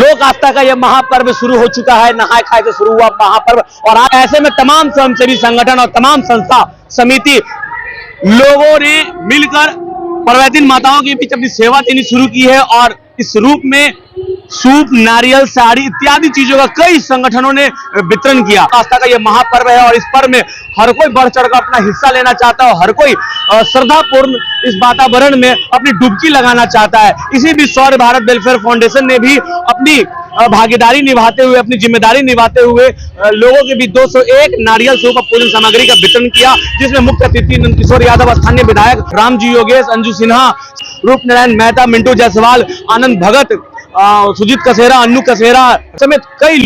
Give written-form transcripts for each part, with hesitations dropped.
लोक आस्था का यह महापर्व शुरू हो चुका है। नहाय खाए से शुरू हुआ महापर्व और आज ऐसे में तमाम स्वयंसेवी संगठन और तमाम संस्था समिति लोगों ने मिलकर पर्वतीन माताओं के बीच अपनी सेवा देनी शुरू की है और इस रूप में सूप, नारियल, साड़ी इत्यादि चीजों का कई संगठनों ने वितरण किया। आस्था का यह महापर्व है और इस पर्व में हर कोई बढ़ चढ़कर अपना हिस्सा लेना चाहता है और हर कोई श्रद्धापूर्ण इस वातावरण में अपनी डुबकी लगाना चाहता है। इसी बीच शौर्य भारत वेलफेयर फाउंडेशन ने भी अपनी भागीदारी निभाते हुए, अपनी जिम्मेदारी निभाते हुए लोगों के बीच 201 नारियल सूप और पूजन सामग्री का वितरण किया, जिसमें मुख्य अतिथि नंदकिशोर यादव, स्थानीय विधायक रामजी योगेश, अंजू सिन्हा, रूप नारायण मेहता, मिंटू जायसवाल, आनंद भगत, सुजीत कसेरा, अन्नू कसेरा समेत कई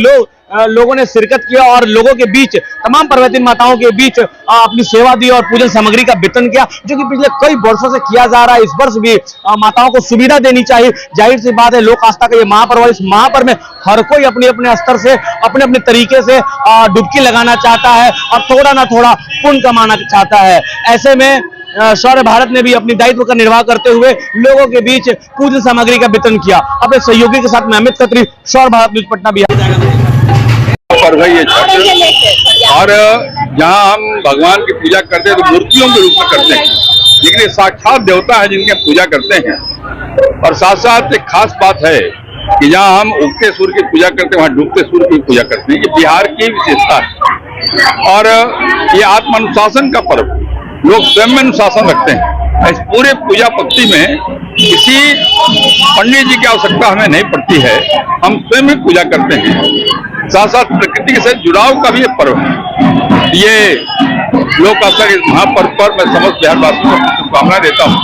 लोगों ने शिरकत किया और लोगों के बीच, तमाम पर्वतीन माताओं के बीच अपनी सेवा दी और पूजन सामग्री का वितरण किया, जो कि पिछले कई वर्षों से किया जा रहा है। इस वर्ष भी माताओं को सुविधा देनी चाहिए। जाहिर सी बात है, लोक आस्था का ये महापर्व, इस महापर्व में हर कोई अपने अपने स्तर से, अपने अपने तरीके से डुबकी लगाना चाहता है और थोड़ा ना थोड़ा पुण्य कमाना चाहता है। ऐसे में शौर्य भारत ने भी अपनी दायित्व का निर्वाह करते हुए लोगों के बीच पूजन सामग्री का वितरण किया। अपने सहयोगी के साथ मैं अमित खत्री, शौर्य भारत न्यूज, पटना, बिहार। पर्व है ये छठ, और जहाँ हम भगवान की पूजा करते हैं तो मूर्तियों के रूप में करते हैं, लेकिन ये साक्षात देवता है जिनकी पूजा करते हैं। और साथ साथ एक खास बात है कि जहाँ हम उगते सूर्य की पूजा करते हैं वहाँ डूबते सूर्य की पूजा करते हैं। ये बिहार की विशेषता है और ये आत्मानुशासन का पर्व, लोग स्वयं में अनुशासन रखते हैं। इस पूरे पूजा पक्ति में किसी पंडित जी की आवश्यकता हमें नहीं पड़ती है, हम स्वयं ही पूजा करते हैं। साथ साथ प्रकृति के साथ जुड़ाव का भी एक पर्व है। ये लोक आस्था के महापर्व पर मैं समस्त बिहारवासियों को शुभकामना देता हूँ।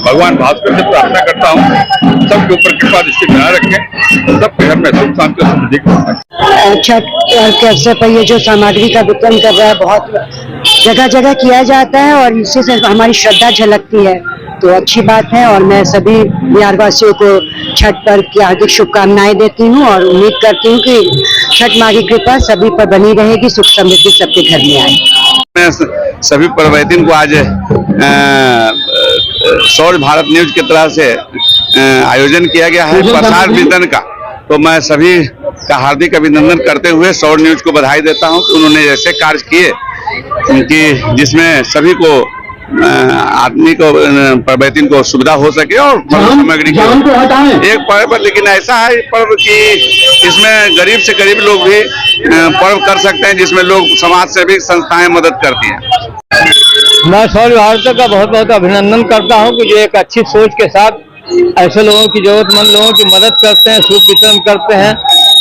भगवान भास्कर से प्रार्थना करता हूँ सबके ऊपर कृपा दृष्टि बनाए रखें, सबके घर में सुख शांति और समृद्धि की भावना। छठ के अवसर पर ये जो सामग्री का वितरण कर रहा है, बहुत जगह जगह किया जाता है और इससे से हमारी श्रद्धा झलकती है, तो अच्छी बात है। और मैं सभी बिहारवासियों को छठ पर्व की हार्दिक शुभकामनाएं देती हूँ और उम्मीद करती हूँ कि छठ माँ की कृपा सभी पर बनी रहेगी, सुख समृद्धि सबके घर में आए। मैं सभी पर्वतीन को आज शौर्य भारत न्यूज की तरफ से आयोजन किया गया है प्रसाद वितरण का, तो मैं सभी का हार्दिक अभिनंदन करते हुए शौर्य न्यूज को बधाई देता हूं कि उन्होंने ऐसे कार्य किए कि जिसमें सभी को आदमी को, पर्वतीन को सुविधा हो सके और सामग्री की एक पर्व। लेकिन ऐसा है पर्व कि इसमें गरीब से गरीब लोग भी पर्व कर सकते हैं, जिसमें लोग समाज सेवी संस्थाएं मदद करती हैं। मैं शौर्य भारत का बहुत बहुत अभिनंदन करता हूं कि जो एक अच्छी सोच के साथ ऐसे लोगों की, जरूरतमंद लोगों की मदद करते हैं, सूप वितरण करते हैं।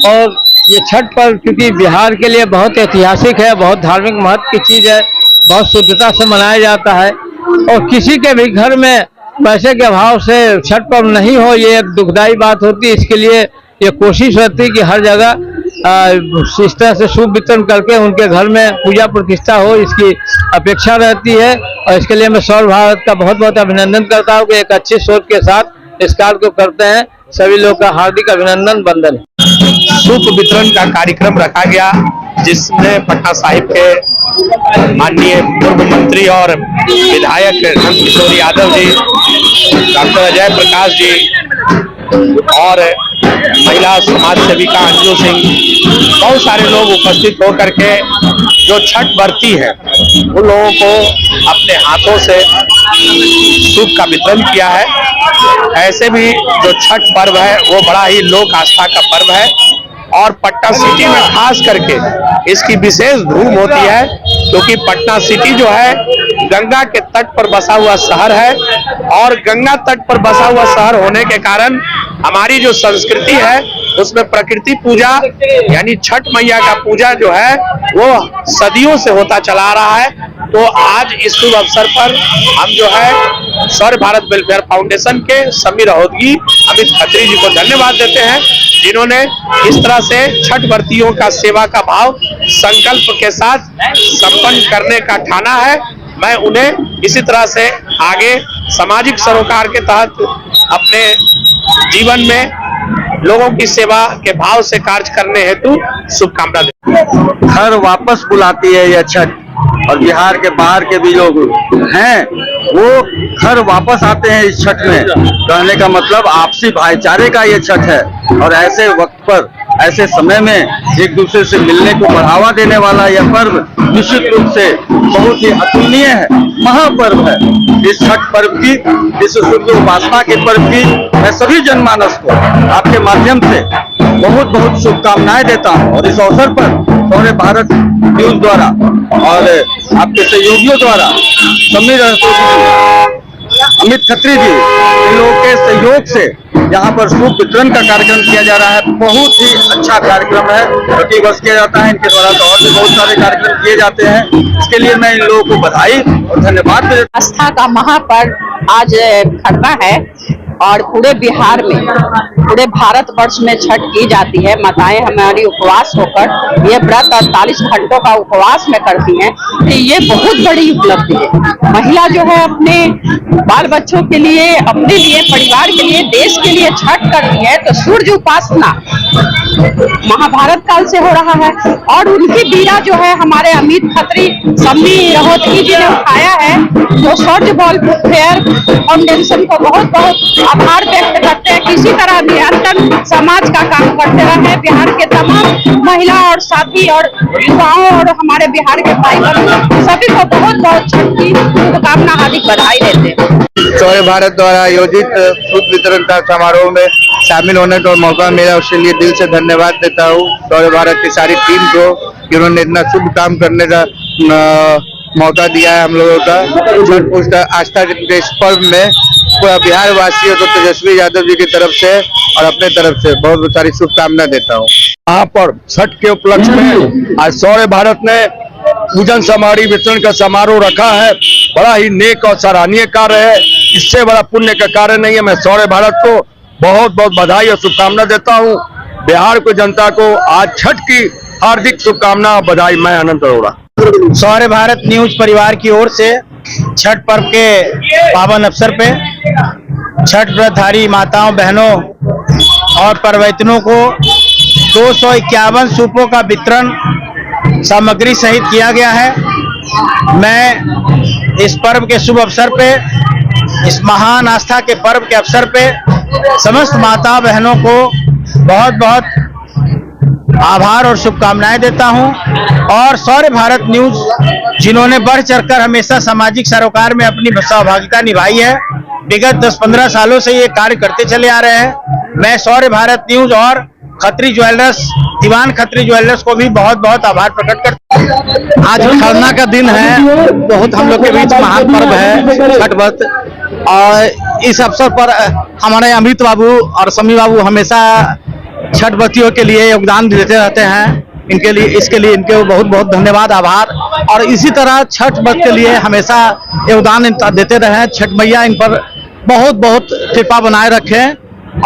और ये छठ पर्व क्योंकि बिहार के लिए बहुत ऐतिहासिक है, बहुत धार्मिक महत्व की चीज है, बहुत शुद्धता से मनाया जाता है और किसी के भी घर में पैसे के अभाव से छठ पर्व नहीं हो, ये एक दुखदायी बात होती है। इसके लिए ये कोशिश रहती है कि हर जगह इस तरह से शुभ वितरण करके उनके घर में पूजा प्रतिष्ठा हो, इसकी अपेक्षा रहती है। और इसके लिए मैं शौर्य भारत का बहुत बहुत अभिनंदन करता हूँ कि एक अच्छी सोच के साथ इस कार्य को करते हैं। सभी लोग का हार्दिक अभिनंदन, वंदन। सूप वितरण का कार्यक्रम रखा गया, जिसमें पटना साहिब के माननीय पूर्व मंत्री और विधायक नंदकिशोर यादव जी, डॉक्टर अजय प्रकाश जी और महिला समाज सेविका अंजू सिंह, बहुत सारे लोग उपस्थित होकर के जो छठ व्रती है उन लोगों को अपने हाथों से सूप का वितरण किया है। ऐसे भी जो छठ पर्व है वो बड़ा ही लोक आस्था का पर्व है और पटना सिटी में खास करके इसकी विशेष धूम होती है, क्योंकि पटना सिटी जो है गंगा के तट पर बसा हुआ शहर है और गंगा तट पर बसा हुआ शहर होने के कारण हमारी जो संस्कृति है उसमें प्रकृति पूजा यानी छठ मैया का पूजा जो है वो सदियों से होता चला रहा है। तो आज इस शुभ अवसर पर हम जो है शौर्य भारत वेलफेयर फाउंडेशन के समीर रहोदगी, अमित खत्री जी को धन्यवाद देते हैं, जिन्होंने इस तरह से छठ व्रतियों का सेवा का भाव संकल्प के साथ संपन्न करने का ठाना है। मैं उन्हें इसी तरह से आगे सामाजिक सरोकार के तहत अपने जीवन में लोगों की सेवा के भाव से कार्य करने हेतु शुभकामना देता हूं। घर वापस बुलाती है यह छठ, और बिहार के बाहर के भी लोग हैं, वो घर वापस आते हैं इस छठ में। कहने का मतलब आपसी भाईचारे का ये छठ है, और ऐसे वक्त पर, ऐसे समय में एक दूसरे से मिलने को बढ़ावा देने वाला यह पर्व निश्चित रूप से बहुत ही अतुलनीय है, महापर्व है। इस छठ पर्व की, इस सूर्य उपासना के पर्व की मैं सभी जनमानस को आपके माध्यम से बहुत बहुत शुभकामनाएं देता हूं। और इस अवसर पर सौर्य भारत न्यूज द्वारा और आपके सहयोगियों द्वारा, समीर रस्तोगी, अमित खत्री जी, इन लोगों के सहयोग से यहाँ पर सूप वितरण का कार्यक्रम किया जा रहा है। बहुत ही अच्छा कार्यक्रम है, प्रति वर्ष किया जाता है। इनके द्वारा तो और भी बहुत सारे कार्यक्रम किए जाते हैं। इसके लिए मैं इन लोगों को बधाई और धन्यवाद देता हूं। आस्था का महापर्व आज खरना है और पूरे बिहार में, पूरे भारतवर्ष में छठ की जाती है। माताएं हमारी उपवास होकर ये व्रत 48 घंटों का उपवास में करती हैं, कि ये बहुत बड़ी उपलब्धि है। महिला जो है अपने बाल बच्चों के लिए, अपने लिए, परिवार के लिए, देश के लिए छठ करती है। तो सूर्य उपासना महाभारत काल से हो रहा है, और उनकी बीड़ा जो है हमारे अमित खत्री, सम्मी रहोतगी जी ने उठाया है। तो सौर्य वेलफेयर फाउंडेशन को बहुत बहुत आभार व्यक्त करते हैं। किसी तरह निरंतर समाज का काम करते रहे। बिहार के तमाम महिला और साथी और युवाओं और हमारे बिहार के भाई बहन सभी को बहुत बहुत छठ की शुभकामना, हार्दिक बधाई देते हैं। सौर्य भारत द्वारा आयोजित सूप वितरण का समारोह में शामिल होने का मौका मिला, उसके लिए दिल से धन्यवाद देता हूँ सौर्य भारत की सारी टीम को, कि उन्होंने इतना शुभ काम करने का मौका दिया है हम लोगों का। छठ पूजा आस्था के इस पर्व में पूरा बिहार वासियों को तेजस्वी यादव जी की तरफ से और अपने तरफ से बहुत बहुत सारी शुभकामनाएं देता हूँ। यहाँ पर छठ के उपलक्ष्य में आज सौर्य भारत ने पूजन सामग्री वितरण का समारोह रखा है। बड़ा ही नेक और सराहनीय कार्य है, इससे बड़ा पुण्य का कार्य नहीं है। मैं सौर्य भारत को बहुत बहुत बधाई और शुभकामना देता हूँ। बिहार को जनता को आज छठ की हार्दिक शुभकामना और बधाई। मैं अनंत अरोड़ा, सौर्य भारत न्यूज परिवार की ओर से छठ पर्व के पावन अवसर पे छठ व्रतधारी माताओं, बहनों और परवैतनों को 251 सूपों का वितरण सामग्री सहित किया गया है। मैं इस पर्व के शुभ अवसर पे, इस महान आस्था के पर्व के अवसर पे समस्त माता बहनों को बहुत बहुत आभार और शुभकामनाएं देता हूं। और सौर्य भारत न्यूज जिन्होंने बढ़ चढ़कर हमेशा सामाजिक सरोकार में अपनी सहभागिता निभाई है, विगत 10-15 सालों से ये कार्य करते चले आ रहे हैं। मैं सौर्य भारत न्यूज और खत्री ज्वेलर्स, दीवान खत्री ज्वेलर्स को भी बहुत बहुत आभार प्रकट करता हूं। आज खरना का दिन है, बहुत हम लोग के बीच महान पर्व है छठ व्रत, और इस अवसर पर हमारे अमित बाबू और सम्मी बाबू हमेशा छठ व्रतियों के लिए योगदान देते रहते हैं। इनके लिए, इसके लिए इनके बहुत बहुत धन्यवाद, आभार। और इसी तरह छठ व्रत के लिए हमेशा योगदान देते रहे। छठ मैया इन पर बहुत बहुत कृपा बनाए रखें,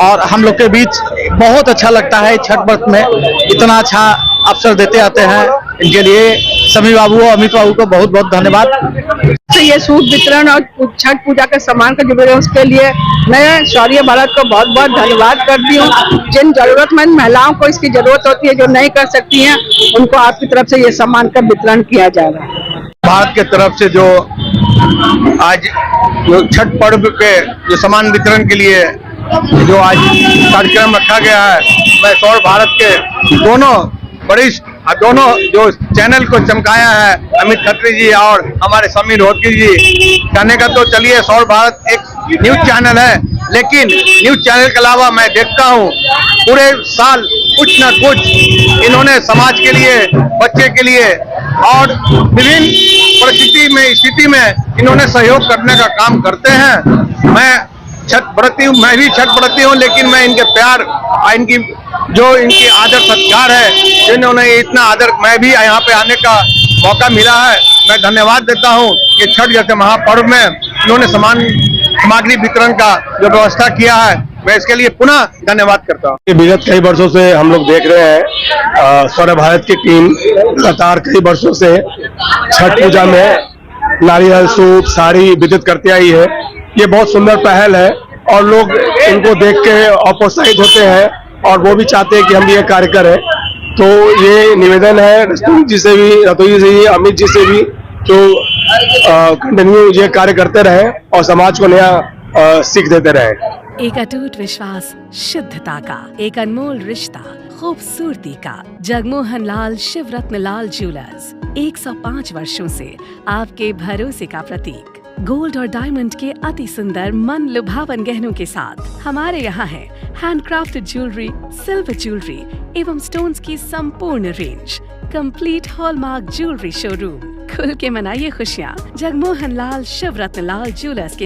और हम लोग के बीच बहुत अच्छा लगता है छठ व्रत में इतना अच्छा अवसर देते आते हैं। इनके लिए समी बाबू और अमित बाबू को बहुत बहुत धन्यवाद। ये सूप वितरण और छठ पूजा के सामान का जो है उसके लिए मैं सौर्य भारत को बहुत बहुत धन्यवाद करती हूँ। जिन जरूरतमंद महिलाओं को इसकी जरूरत होती है, जो नहीं कर सकती हैं, उनको आपकी तरफ से ये सामान का वितरण किया जा रहा है। भारत के तरफ से जो आज जो छठ पर्व के जो सामान वितरण के लिए जो आज कार्यक्रम रखा गया है, मैं सौर्य भारत के दोनों वरिष्ठ, दोनों जो चैनल को चमकाया है, अमित खत्री जी और हमारे समीर रहोतगी जी, कहने का तो चलिए सौर्य भारत एक न्यूज चैनल है, लेकिन न्यूज चैनल के अलावा मैं देखता हूँ पूरे साल कुछ न कुछ इन्होंने समाज के लिए, बच्चे के लिए और विभिन्न परिस्थिति में, स्थिति में इन्होंने सहयोग करने का काम करते हैं। मैं छठ व्रती हूँ, मैं भी छठ व्रती हूँ, लेकिन मैं इनके प्यार और इनकी आदर सत्कार है, जिन्होंने इतना आदर, मैं भी यहाँ पे आने का मौका मिला है, मैं धन्यवाद देता हूँ कि छठ जैसे महापर्व में इन्होंने सामग्री वितरण का जो व्यवस्था किया है, मैं इसके लिए पुनः धन्यवाद करता हूँ। विगत कई वर्षों से हम लोग देख रहे हैं सौर्य भारत की टीम लगातार कई वर्षों से छठ पूजा में नारियल, सूप, साड़ी वितरित करती आई है। ये बहुत सुंदर पहल है और लोग इनको देख के और प्रोत्साहित होते हैं, और वो भी चाहते हैं कि हम भी ये कार्य करें। तो ये निवेदन है रस्तोगी जी से भी, अमित जी से भी, जो कंटिन्यू ये कार्य करते रहे और समाज को नया सीख देते रहे। एक अटूट विश्वास शुद्धता का, एक अनमोल रिश्ता खूबसूरती का। जगमोहन लाल शिवरत्न लाल ज्वेलर्स 105 वर्षों से आपके भरोसे का प्रतीक। गोल्ड और डायमंड के अति सुंदर मन लुभावन गहनों के साथ हमारे यहाँ है हैंडक्राफ्टेड ज्वेलरी, सिल्वर ज्वेलरी एवं स्टोन्स की संपूर्ण range. Complete hallmark jewellery showroom. खुल के मनाइए खुशियाँ जगमोहन लाल शिवरत्न लाल ज्वेलर्स के